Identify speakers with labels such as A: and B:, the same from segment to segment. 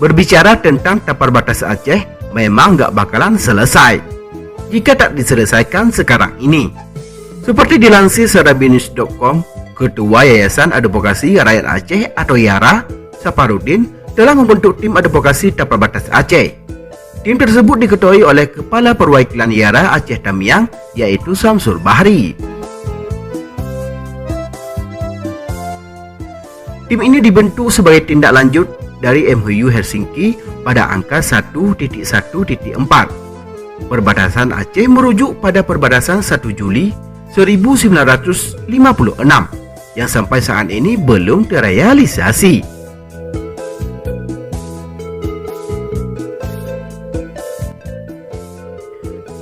A: Berbicara tentang tapar batas Aceh memang gak bakalan selesai jika tak diselesaikan sekarang ini. Seperti dilansir sarabinews.com, Ketua Yayasan Advokasi Rakyat Aceh atau YARA, Saparudin, telah membentuk tim advokasi tapar batas Aceh. Tim tersebut diketuai oleh Kepala Perwakilan YARA Aceh Tamiang, yaitu Samsul Bahri. Tim ini dibentuk sebagai tindak lanjut dari MOU Helsinki pada angka 1.1.4. Perbatasan Aceh merujuk pada perbatasan 1 Juli 1956 yang sampai saat ini belum terrealisasi.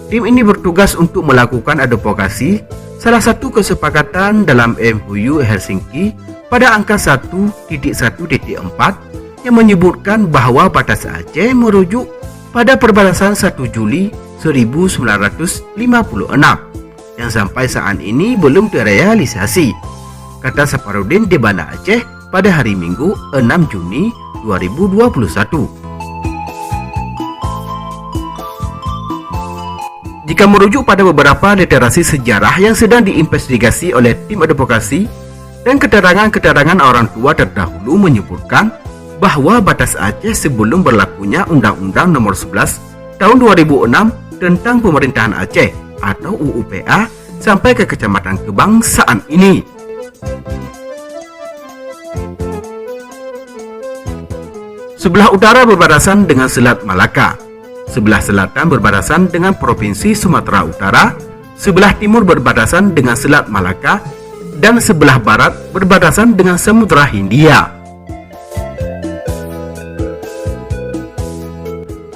A: Tim ini bertugas untuk melakukan advokasi salah satu kesepakatan dalam MOU Helsinki pada angka 1.1.4 yang menyebutkan bahwa batas Aceh merujuk pada perbatasan 1 Juli 1956 yang sampai saat ini belum terrealisasi, kata Saparudin di Banda Aceh pada hari Minggu 6 Juni 2021. Jika merujuk pada beberapa literasi sejarah yang sedang diinvestigasi oleh tim advokasi dan keterangan-keterangan orang tua terdahulu menyebutkan bahwa batas Aceh sebelum berlakunya Undang-Undang Nomor 11 Tahun 2006 tentang Pemerintahan Aceh atau UUPA sampai ke Kecamatan Gebang saat ini. Sebelah utara berbatasan dengan Selat Malaka, sebelah selatan berbatasan dengan Provinsi Sumatera Utara, sebelah timur berbatasan dengan Selat Malaka, dan sebelah barat berbatasan dengan Samudra Hindia.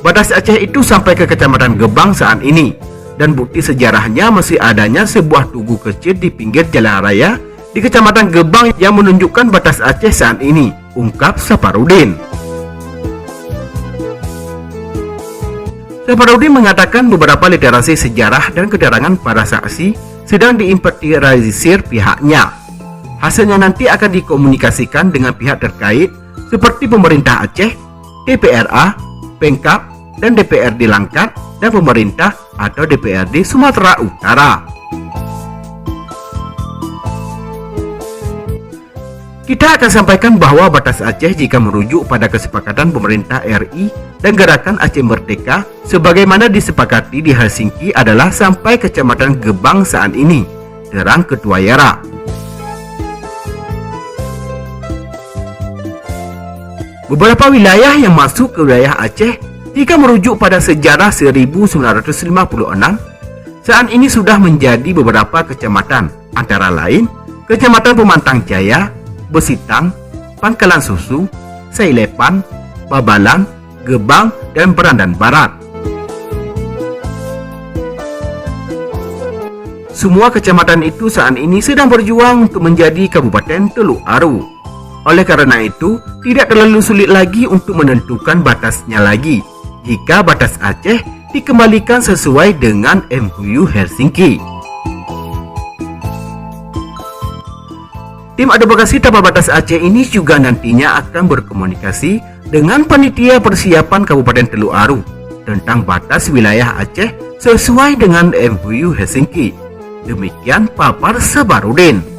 A: Batas Aceh itu sampai ke Kecamatan Gebang saat ini, dan bukti sejarahnya masih adanya sebuah tugu kecil di pinggir jalan raya di Kecamatan Gebang yang menunjukkan batas Aceh saat ini, ungkap Saparudin. Saparudin mengatakan beberapa literasi sejarah dan keterangan para saksi sedang diinventarisir pihaknya. Hasilnya nanti akan dikomunikasikan dengan pihak terkait seperti pemerintah Aceh, TPRA, Pemkab, dan DPRD Langkat, dan pemerintah atau DPRD Sumatera Utara. Kita akan sampaikan bahwa batas Aceh jika merujuk pada kesepakatan pemerintah RI dan Gerakan Aceh Merdeka sebagaimana disepakati di Helsinki adalah sampai Kecamatan Gebang saat ini, terang Ketua YARA. Beberapa wilayah yang masuk ke wilayah Aceh jika merujuk pada sejarah 1956 saat ini sudah menjadi beberapa kecamatan, antara lain Kecamatan Pemantang Jaya, Besitang, Pangkalan Susu, Sailepan, Babalan, Gebang, dan Berandan Barat. Semua kecamatan itu saat ini sedang berjuang untuk menjadi Kabupaten Teluk Aru. Oleh karena itu, tidak terlalu sulit lagi untuk menentukan batasnya lagi jika batas Aceh dikembalikan sesuai dengan MOU Helsinki. Tim advokasi tapar batas Aceh ini juga nantinya akan berkomunikasi dengan panitia persiapan Kabupaten Teluk Aru tentang batas wilayah Aceh sesuai dengan MOU Helsinki. Demikian papar Saparudin.